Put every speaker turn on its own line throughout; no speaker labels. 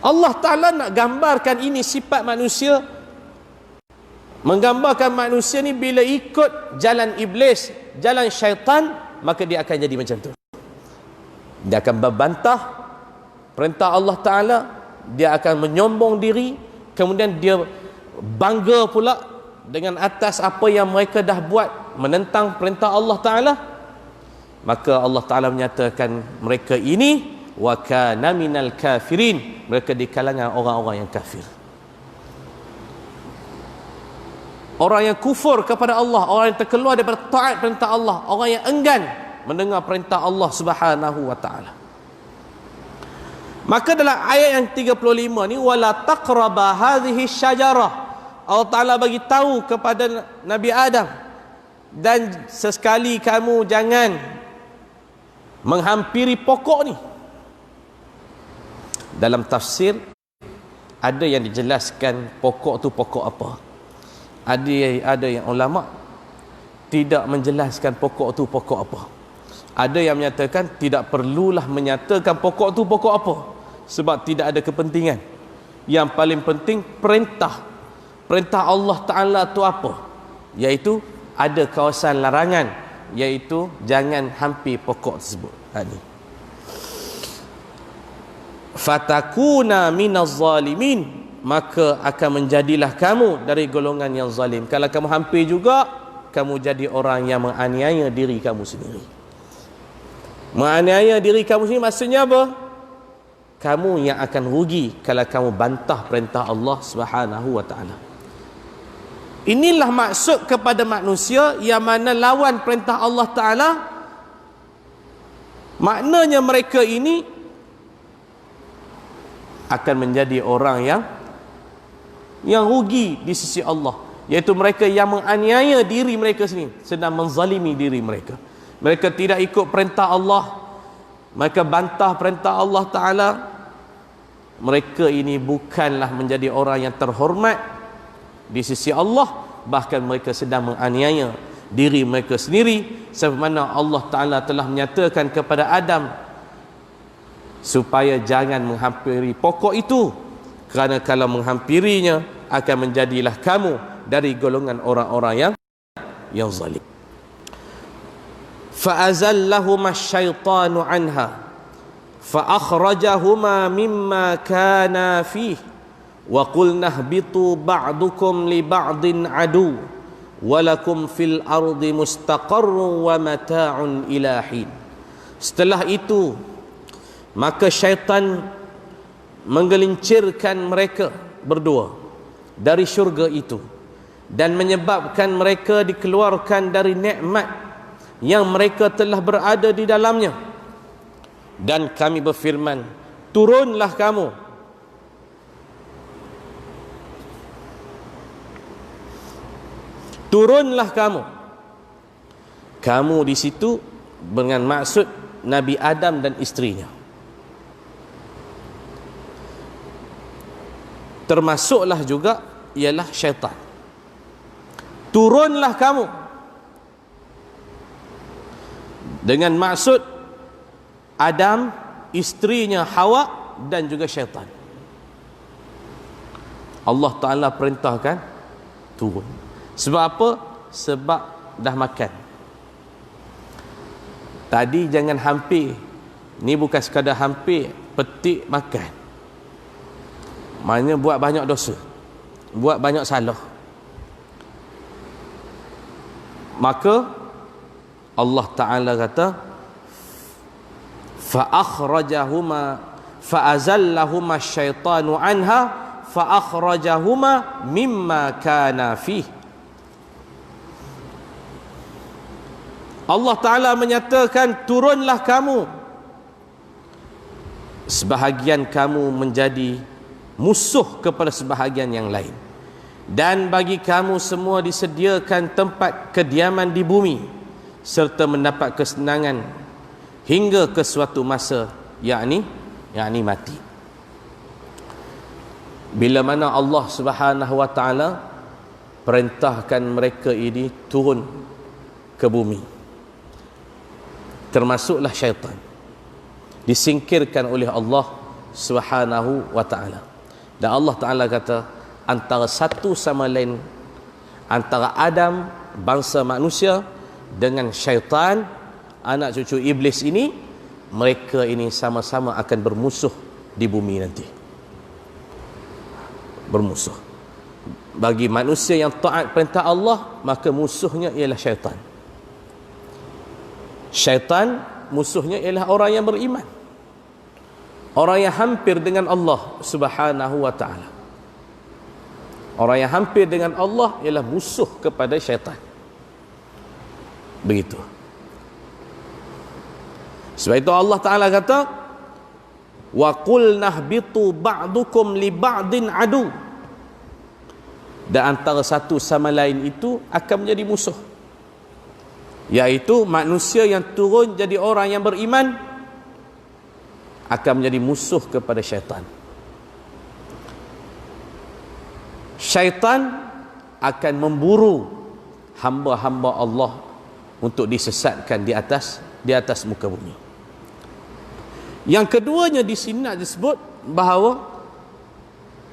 Allah Ta'ala nak gambarkan ini sifat manusia, menggambarkan manusia ni bila ikut jalan iblis, jalan syaitan, maka dia akan jadi macam tu. Dia akan berbantah perintah Allah Ta'ala, dia akan menyombong diri, kemudian dia bangga pula dengan atas apa yang mereka dah buat menentang perintah Allah Ta'ala. Maka Allah Ta'ala menyatakan mereka ini wa kana minal kafirin, mereka di kalangan orang-orang yang kafir, orang yang kufur kepada Allah, orang yang terkeluar daripada taat perintah Allah, orang yang enggan mendengar perintah Allah Subhanahu wa Ta'ala. Maka dalam ayat yang 35 ni, wala taqraba hadhihi syajarah, Allah Ta'ala bagi tahu kepada Nabi Adam, dan sesekali kamu jangan menghampiri pokok ni. Dalam tafsir ada yang dijelaskan pokok tu pokok apa. Ada yang ulama tidak menjelaskan pokok tu pokok apa. Ada yang menyatakan tidak perlulah menyatakan pokok tu pokok apa, sebab tidak ada kepentingan. Yang paling penting perintah Allah Ta'ala tu apa, iaitu ada kawasan larangan, iaitu jangan hampir pokok tersebut. Ni fatakuna minaz zalimin, maka akan menjadilah kamu dari golongan yang zalim. Kalau kamu hampir juga, kamu jadi orang yang menganiaya diri kamu sendiri. Menganiaya diri kamu sendiri maksudnya apa? Kamu yang akan rugi kalau kamu bantah perintah Allah Subhanahu wa Ta'ala. Inilah maksud kepada manusia yang mana lawan perintah Allah Ta'ala. Maknanya mereka ini akan menjadi orang yang rugi di sisi Allah, iaitu mereka yang menganiaya diri mereka sendiri, sedang menzalimi diri mereka. Mereka tidak ikut perintah Allah, mereka bantah perintah Allah Ta'ala. Mereka ini bukanlah menjadi orang yang terhormat di sisi Allah, bahkan mereka sedang menganiaya diri mereka sendiri, sebagaimana Allah Ta'ala telah menyatakan kepada Adam supaya jangan menghampiri pokok itu, kerana kalau menghampirinya akan menjadilah kamu dari golongan orang-orang yang zalim. Fa'azallahuma asyaitanu anha fa'akhrajahuma mimma kana fih wa qulna ihbitu ba'dukum li ba'din adu walakum fil ardi mustaqarrun wa mata'un ila hin. Setelah itu maka syaitan menggelincirkan mereka berdua dari syurga itu dan menyebabkan mereka dikeluarkan dari nikmat yang mereka telah berada di dalamnya. Dan kami berfirman, turunlah kamu di situ dengan maksud Nabi Adam dan isterinya. Termasuklah juga ialah syaitan. Turunlah kamu dengan maksud Adam, isterinya Hawa, dan juga syaitan. Allah Ta'ala perintahkan turun. Sebab apa? Sebab dah makan. Tadi jangan hampir. Ni bukan sekadar hampir, petik makan. Maknanya buat banyak dosa, buat banyak salah. Maka Allah Ta'ala kata fa'akhrajahuma fa'azallahuma syaitanu anha fa'akhrajahuma mimma kana fih. Allah Ta'ala menyatakan turunlah kamu, sebahagian kamu menjadi musuh kepada sebahagian yang lain, dan bagi kamu semua disediakan tempat kediaman di bumi serta mendapat kesenangan hingga ke suatu masa, yakni mati. Bila mana Allah Subhanahu wa Ta'ala perintahkan mereka ini turun ke bumi, termasuklah syaitan disingkirkan oleh Allah Subhanahu wa ta'ala. Dan Allah Ta'ala kata, antara satu sama lain, antara Adam, bangsa manusia, dengan syaitan, anak cucu iblis ini, mereka ini sama-sama akan bermusuh di bumi nanti. Bermusuh. Bagi manusia yang taat perintah Allah, maka musuhnya ialah syaitan. Syaitan musuhnya ialah orang yang beriman, orang yang hampir dengan Allah Subhanahu wa ta'ala. Orang yang hampir dengan Allah ialah musuh kepada syaitan. Begitu. Sebab itu Allah Ta'ala kata, wa qulna ihbitu ba'dukum li ba'din adu. Dan antara satu sama lain itu akan menjadi musuh, yaitu manusia yang turun jadi orang yang beriman akan menjadi musuh kepada syaitan. Syaitan akan memburu hamba-hamba Allah untuk disesatkan di atas muka bumi. Yang keduanya di sini nak disebut bahawa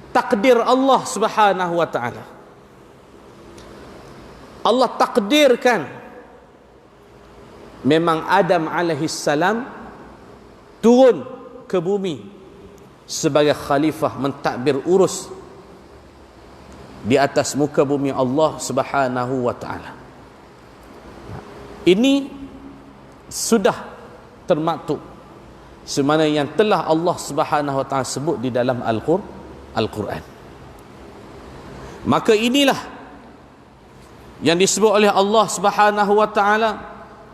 takdir Allah Subhanahu wa ta'ala. Allah takdirkan memang Adam alaihi salam turun ke bumi sebagai khalifah mentadbir urus di atas muka bumi Allah Subhanahu wa ta'ala. Ini sudah termaktub semana yang telah Allah Subhanahu wa ta'ala sebut di dalam Al-Quran. Maka inilah yang disebut oleh Allah Subhanahu wa ta'ala,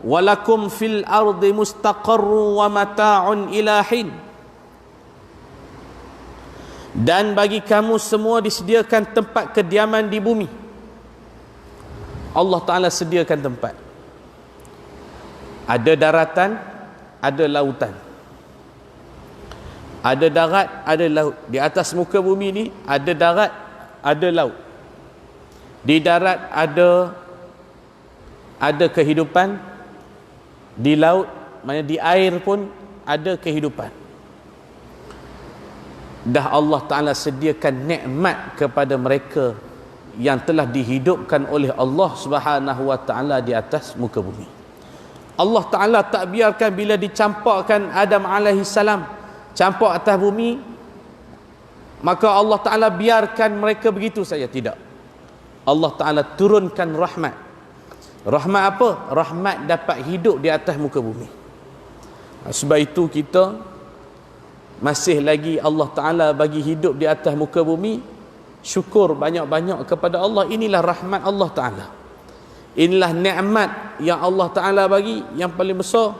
walakum fil ardi mustaqarru wa mata'un ila hin. Dan bagi kamu semua disediakan tempat kediaman di bumi. Allah Ta'ala sediakan tempat. Ada daratan, ada lautan. Ada darat, ada laut. Di atas muka bumi ni ada darat, ada laut. Di darat ada kehidupan. Di laut, maknanya di air pun ada kehidupan. Dah Allah Ta'ala sediakan nikmat kepada mereka yang telah dihidupkan oleh Allah Subhanahu wa ta'ala di atas muka bumi. Allah Ta'ala tak biarkan bila dicampakkan Adam alaihi salam campak atas bumi, maka Allah Ta'ala biarkan mereka begitu saja. Tidak. Allah Ta'ala turunkan rahmat. Rahmat apa? Rahmat dapat hidup di atas muka bumi. Sebab itu kita masih lagi Allah Ta'ala bagi hidup di atas muka bumi, syukur banyak-banyak kepada Allah. Inilah rahmat Allah Ta'ala. Inilah nikmat yang Allah Ta'ala bagi yang paling besar.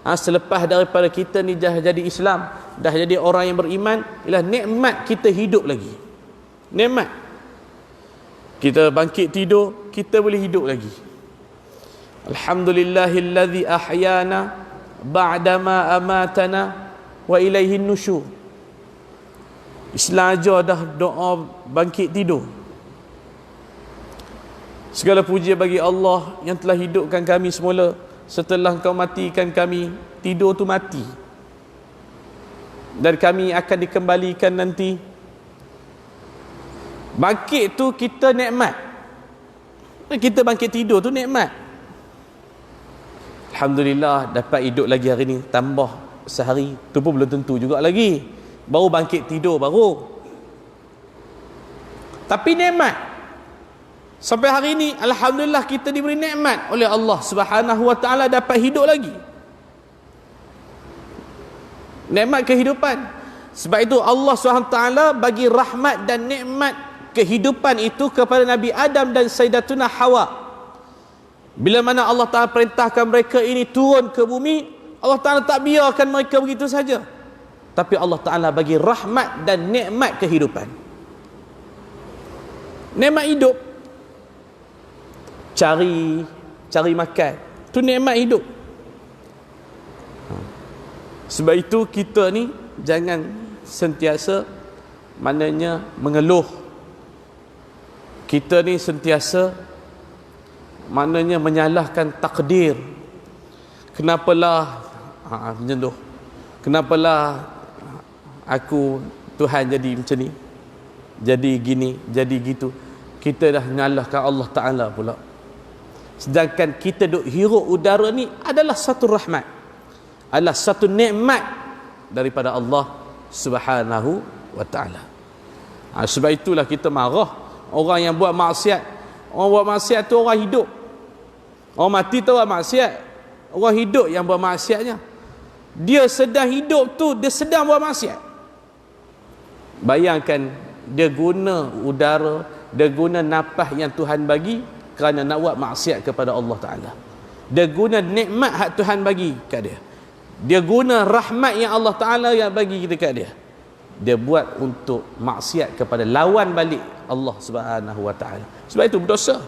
Selepas daripada kita ni dah jadi Islam, dah jadi orang yang beriman, ialah nikmat kita hidup lagi. Nikmat kita bangkit tidur, kita boleh hidup lagi. Alhamdulillahilladzi ahyana ba'dama amatana wa ilaihin nusyur. Islam ajar dah doa bangkit tidur. Segala puji bagi Allah yang telah hidupkan kami semula. Setelah Engkau matikan kami, tidur tu mati, dan kami akan dikembalikan nanti. Bangkit tu kita nikmat. Kita bangkit tidur tu nikmat. Alhamdulillah dapat hidup lagi hari ni, tambah sehari tu pun belum tentu juga lagi, baru bangkit tidur baru. Tapi nikmat. Sampai hari ini alhamdulillah kita diberi nikmat oleh Allah Subhanahu wa ta'ala dapat hidup lagi. Nikmat kehidupan. Sebab itu Allah Subhanahu wa ta'ala bagi rahmat dan nikmat kehidupan itu kepada Nabi Adam dan Sayyidatuna Hawa. Bila mana Allah Ta'ala perintahkan mereka ini turun ke bumi, Allah Ta'ala tak biarkan mereka begitu saja, tapi Allah Ta'ala bagi rahmat dan nikmat kehidupan. Nikmat hidup, cari makan, tu nikmat hidup. Sebab itu kita ni jangan sentiasa maknanya mengeluh. Kita ni sentiasa maknanya menyalahkan takdir. Kenapalah macam tu, kenapalah aku Tuhan jadi macam ni, jadi gini, jadi gitu, kita dah nyalahkan Allah Ta'ala pula. Sedangkan kita duk hirup udara ni adalah satu rahmat, adalah satu nikmat daripada Allah Subhanahu wa Ta'ala. Sebab itulah kita marah orang yang buat maksiat. Orang buat maksiat tu orang hidup. Orang mati tu orang maksiat. Orang hidup yang buat maksiatnya. Dia sedang hidup tu, dia sedang buat maksiat. Bayangkan, dia guna udara, dia guna nafas yang Tuhan bagi kerana nak buat maksiat kepada Allah Ta'ala. Dia guna nikmat hak Tuhan bagi kat dia. Dia guna rahmat yang Allah Ta'ala yang bagi dekat dia. Dia buat untuk maksiat kepada lawan balik Allah Subhanahu wa Ta'ala. Sebab itu berdosa.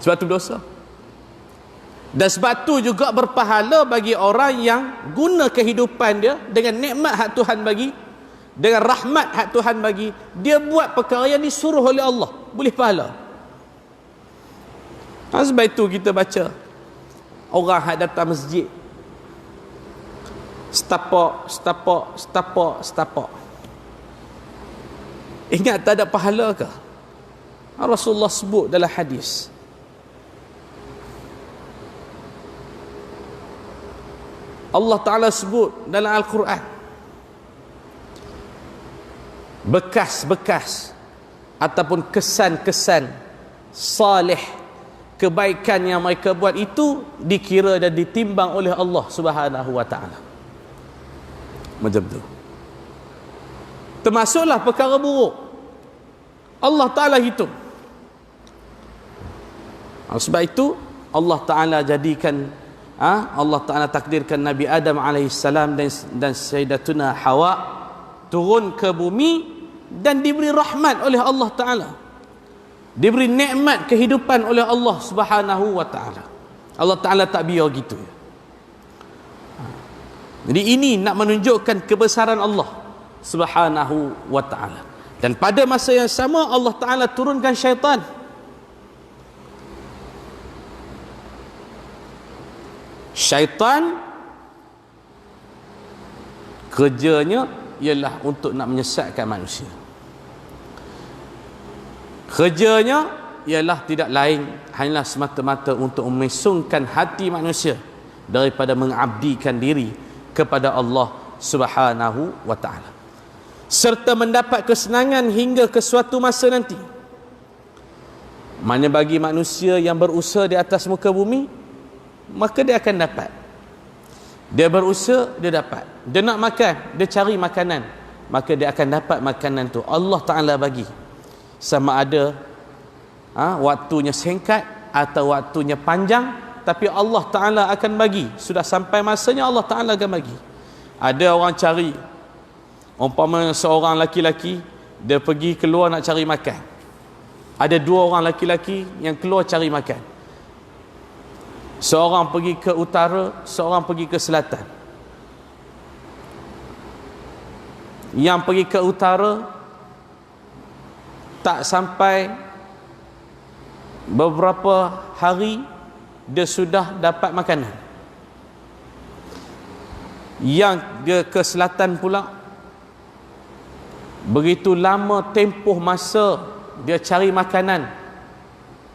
Sebab itu berdosa. Dan sebab tu juga berpahala bagi orang yang guna kehidupan dia dengan nikmat hak Tuhan bagi, dengan rahmat hak Tuhan bagi, dia buat perkara yang disuruh oleh Allah, boleh pahala. Sebab itu kita baca orang hak datang masjid setapak. Ingat tak ada pahala ke? Rasulullah sebut dalam hadis, Allah Ta'ala sebut dalam Al-Quran, bekas-bekas ataupun kesan-kesan salih, kebaikan yang mereka buat itu dikira dan ditimbang oleh Allah Subhanahu wa Ta'ala. Macam tu. Termasuklah perkara buruk, Allah Ta'ala hitung. Sebab itu Allah Ta'ala jadikan, Allah Ta'ala takdirkan Nabi Adam alaihissalam dan Sayyidatuna Hawa turun ke bumi dan diberi rahmat oleh Allah Ta'ala, diberi nikmat kehidupan oleh Allah Subhanahu wa Ta'ala. Allah Ta'ala tak biar gitu. Jadi ini nak menunjukkan kebesaran Allah Subhanahu wa Ta'ala. Dan pada masa yang sama Allah Ta'ala turunkan syaitan. Syaitan kerjanya ialah untuk nak menyesatkan manusia. Kerjanya ialah tidak lain hanyalah semata-mata untuk memesongkan hati manusia daripada mengabdikan diri kepada Allah Subhanahu wa Ta'ala, serta mendapat kesenangan hingga ke suatu masa nanti. Mana bagi manusia yang berusaha di atas muka bumi, maka dia akan dapat. Dia berusaha, dia dapat. Dia nak makan, dia cari makanan, maka dia akan dapat makanan tu. Allah Ta'ala bagi. Sama ada waktunya singkat atau waktunya panjang, tapi Allah Ta'ala akan bagi. Sudah sampai masanya Allah Ta'ala akan bagi. Ada orang cari, umpama seorang laki-laki, dia pergi keluar nak cari makan. Ada dua orang laki-laki yang keluar cari makan. Seorang pergi ke utara, seorang pergi ke selatan. Yang pergi ke utara tak sampai beberapa hari dia sudah dapat makanan. Yang dia ke selatan pula, begitu lama tempoh masa dia cari makanan,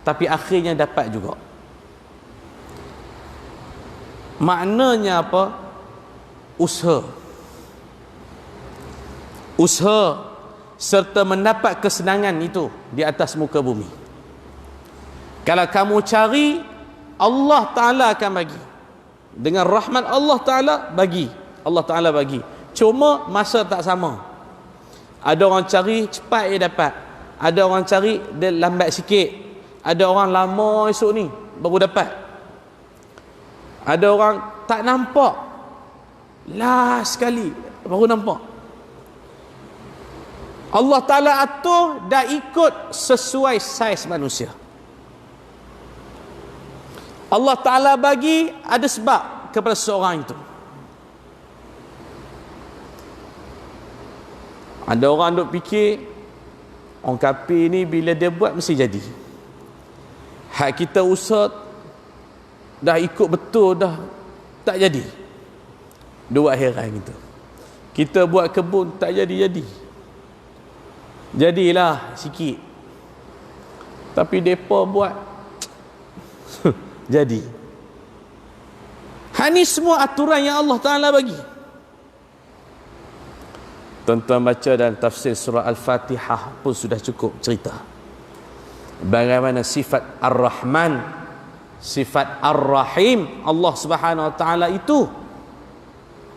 tapi akhirnya dapat juga. Maknanya apa? Usaha serta mendapat kesenangan itu di atas muka bumi. Kalau kamu cari, Allah Ta'ala akan bagi. Dengan rahmat Allah Ta'ala bagi. Allah Ta'ala bagi. Cuma masa tak sama. Ada orang cari cepat dia dapat, ada orang cari dia lambat sikit, ada orang lama esok ni baru dapat, ada orang tak nampak, last sekali baru nampak. Allah Ta'ala atur dah ikut sesuai saiz manusia. Allah Ta'ala bagi ada sebab kepada seorang itu. Ada orang duk fikir orang kafir ni bila dia buat mesti jadi. Hak kita usaha dah ikut betul dah tak jadi. Dua heran gitu. Kita buat kebun tak jadi-jadi. Jadilah sikit. Tapi depa buat jadi. Ini semua aturan yang Allah Ta'ala bagi. Tuan-tuan baca dalam tafsir surah Al-Fatihah pun sudah cukup cerita bagaimana sifat Ar-Rahman, sifat Ar-Rahim Allah Subhanahu Wa Ta'ala itu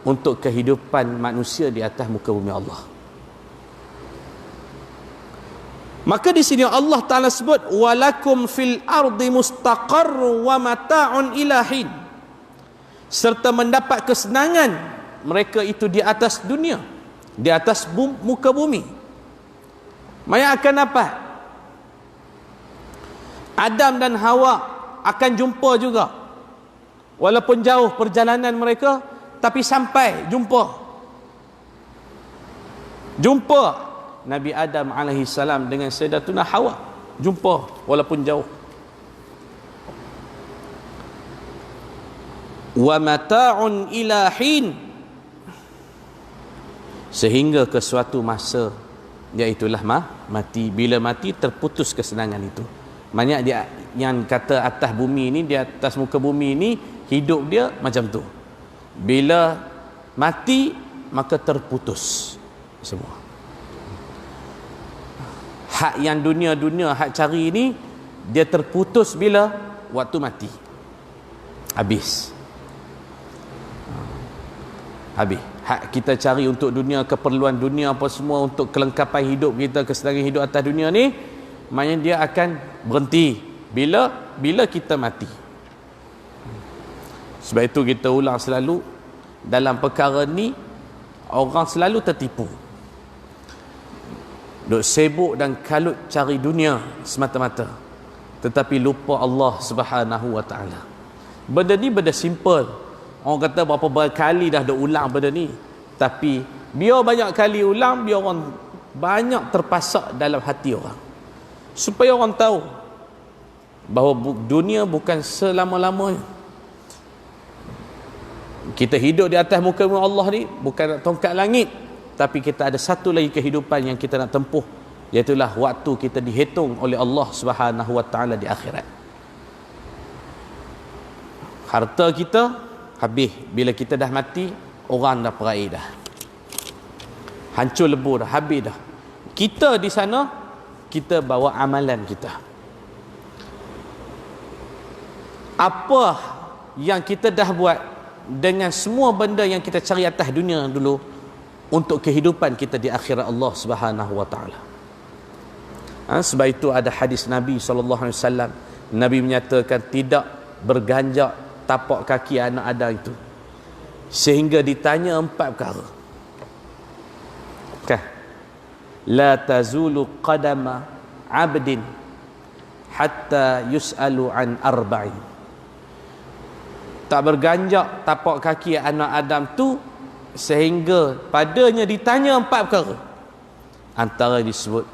untuk kehidupan manusia di atas muka bumi Allah. Maka di sini Allah Ta'ala sebut walakum fil ardi mustaqarru wa mata'un ilahin, serta mendapat kesenangan mereka itu di atas dunia, di atas muka bumi. Maya akan dapat Adam dan Hawa akan jumpa juga, walaupun jauh perjalanan mereka, tapi sampai jumpa Nabi Adam alaihi salam dengan Sayyidatuna Hawa, jumpa walaupun jauh. Wa mata'un ilahin, sehingga ke suatu masa, iaitulah mati. Bila mati terputus kesenangan itu. Banyak dia yang kata atas bumi ini, di atas muka bumi ini hidup dia macam tu. Bila mati maka terputus semua. Hak yang dunia-dunia hak cari ini dia terputus bila waktu mati. Habis. Hak kita cari untuk dunia, keperluan dunia apa semua, untuk kelengkapan hidup kita, kesenangan hidup atas dunia ni, maknanya dia akan berhenti bila kita mati. Sebab itu kita ulang selalu, dalam perkara ni orang selalu tertipu, duk sibuk dan kalut cari dunia semata-mata, tetapi lupa Allah Subhanahu Wa Ta'ala. Benda ni benda simple. Orang kata berapa kali dah duk ulang benda ni, tapi biar banyak kali ulang, biar orang banyak terpasak dalam hati orang, supaya orang tahu bahawa dunia bukan selama-lamanya. Kita hidup di atas muka bumi Allah ni bukan nak tongkat langit, tapi kita ada satu lagi kehidupan yang kita nak tempuh, iaitulah waktu kita dihitung oleh Allah Subhanahu Wa Ta'ala di akhirat. Harta kita habis bila kita dah mati, orang dah perai dah, hancur lebur dah, habis dah. Kita di sana, kita bawa amalan kita. Apa yang kita dah buat dengan semua benda yang kita cari atas dunia dulu, untuk kehidupan kita di akhirat Allah Subhanahu Wa Ta'ala. Sebab itu ada hadis Nabi SAW. Nabi menyatakan tidak berganjak tapak kaki anak Adam itu sehingga ditanya 4 perkara. La tazulu qadama abdin hatta yus'alu an arba'in. Tak berganjak tapak kaki anak Adam tu sehingga padanya ditanya 4 perkara. Antara disebut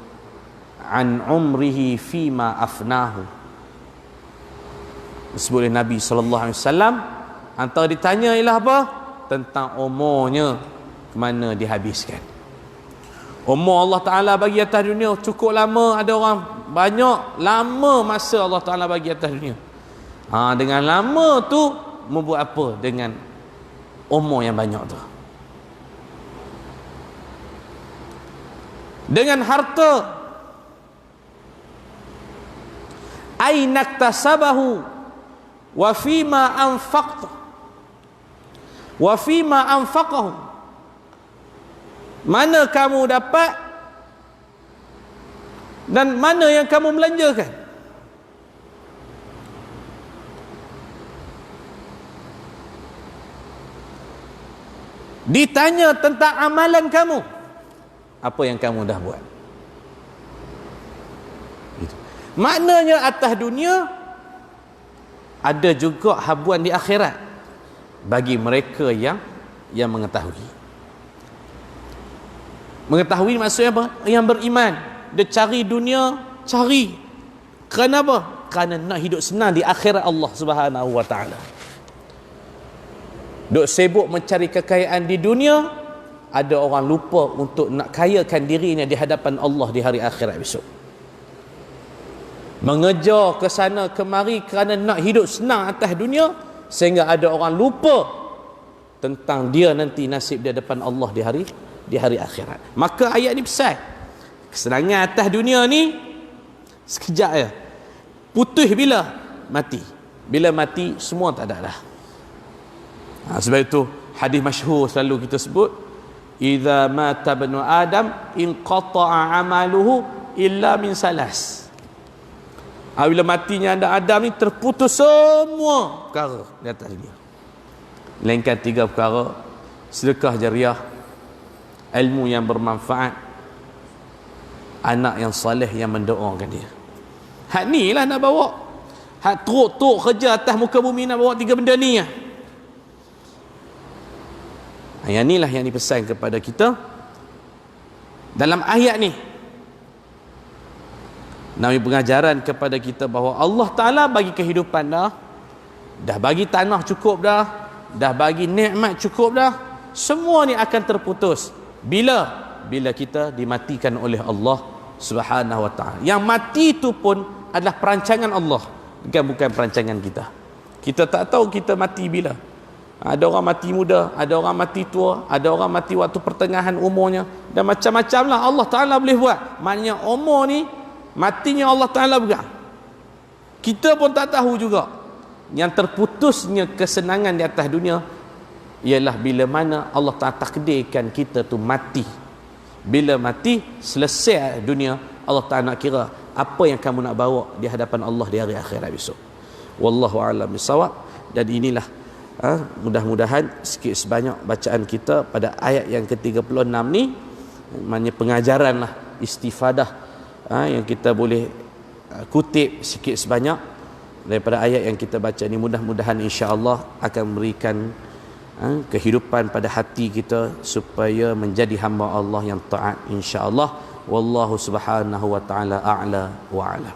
an umrihi fima afnahu, disebut oleh Nabi SAW. Antara ditanya ialah apa? Tentang umurnya, ke mana dihabiskan. Umur Allah Ta'ala bagi atas dunia cukup lama. Ada orang banyak lama masa Allah Ta'ala bagi atas dunia. Dengan lama tu membuat apa dengan umur yang banyak tu? Dengan harta, ainaktasabahu wa fima anfaqta wa fima anfaqahu, mana kamu dapat dan mana yang kamu belanjakan. Ditanya tentang amalan kamu, apa yang kamu dah buat. Maknanya atas dunia ada juga habuan di akhirat bagi mereka yang mengetahui. Mengetahui maksudnya apa? Yang beriman. Dia cari dunia, cari. Kerana apa? Kerana nak hidup senang di akhirat Allah Subhanahu Wa Ta'ala. duk sibuk mencari kekayaan di dunia, ada orang lupa untuk nak kayakan dirinya di hadapan Allah di hari akhirat besok. Mengejar ke sana kemari kerana nak hidup senang atas dunia, sehingga ada orang lupa tentang dia nanti nasib dia depan Allah di hari akhirat. Maka ayat ni pesan, kesenangan atas dunia ni sekejap ya. Putus bila? Mati. Bila mati semua tak ada dah. Sebab itu hadis masyhur selalu kita sebut, idza mata ibnu adam inqata'a amaluhu illa min salas. Bila matinya anda Adam ni, terputus semua perkara di atas dunia, melainkan 3 perkara: sedekah jariah, ilmu yang bermanfaat, anak yang soleh yang mendoakan dia. Hak ni lah nak bawa. Hak teruk kerja atas muka bumi nak bawa 3 benda ni lah. Yang ni lah yang dipesan kepada kita dalam ayat ni. Nabi pengajaran kepada kita bahawa Allah Ta'ala bagi kehidupan dah bagi tanah cukup dah bagi nikmat cukup dah. Semua ni akan terputus bila kita dimatikan oleh Allah Subhanahu Wa Ta'ala. Yang mati itu pun adalah perancangan Allah, bukan perancangan kita. Kita tak tahu kita mati bila. Ada orang mati muda, ada orang mati tua, ada orang mati waktu pertengahan umurnya, dan macam-macam lah Allah Ta'ala boleh buat. Maknanya umur ni matinya Allah Ta'ala pegang. Kita pun tak tahu juga. Yang terputusnya kesenangan di atas dunia ialah bila mana Allah Ta'ala takdirkan kita tu mati. Bila mati, selesai dunia, Allah Ta'ala nak kira apa yang kamu nak bawa di hadapan Allah di hari akhirat besok. Wallahu a'lam bissawab. Dan inilah mudah-mudahan sikit sebanyak bacaan kita pada ayat yang ke-36 ni, maknanya pengajaran lah, istifadah yang kita boleh kutip sikit sebanyak daripada ayat yang kita baca ni. Mudah-mudahan insya-Allah akan memberikan kehidupan pada hati kita supaya menjadi hamba Allah yang taat insya-Allah. Wallahu subhanahu wa ta'ala a'la wa a'lam.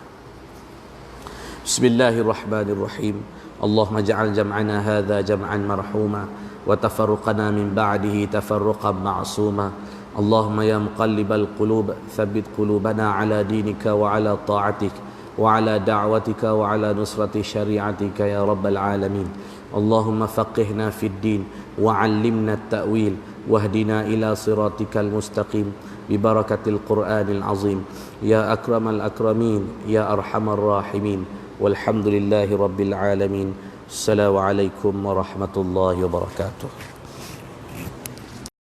Bismillahirrahmanirrahim. Allahumma ja'al jam'ana hadha jam'an marhuma wa tafarruqana min ba'dihi tafarruqan ma'suma. Allahumma ya muqallibal qulub thabbit qulubana ala dinika wa ala ta'atik wa ala da'watika wa ala nusrati syari'atika ya rabbal alamin. Allahumma faqihna fid din wa 'allimna at-ta'wil wahdina ila siratikal mustaqim bibarakatil Qur'anil azim ya akramal akramin ya arhamar rahimin walhamdulillahi rabbil alamin. Assalamualaikum warahmatullahi wabarakatuh.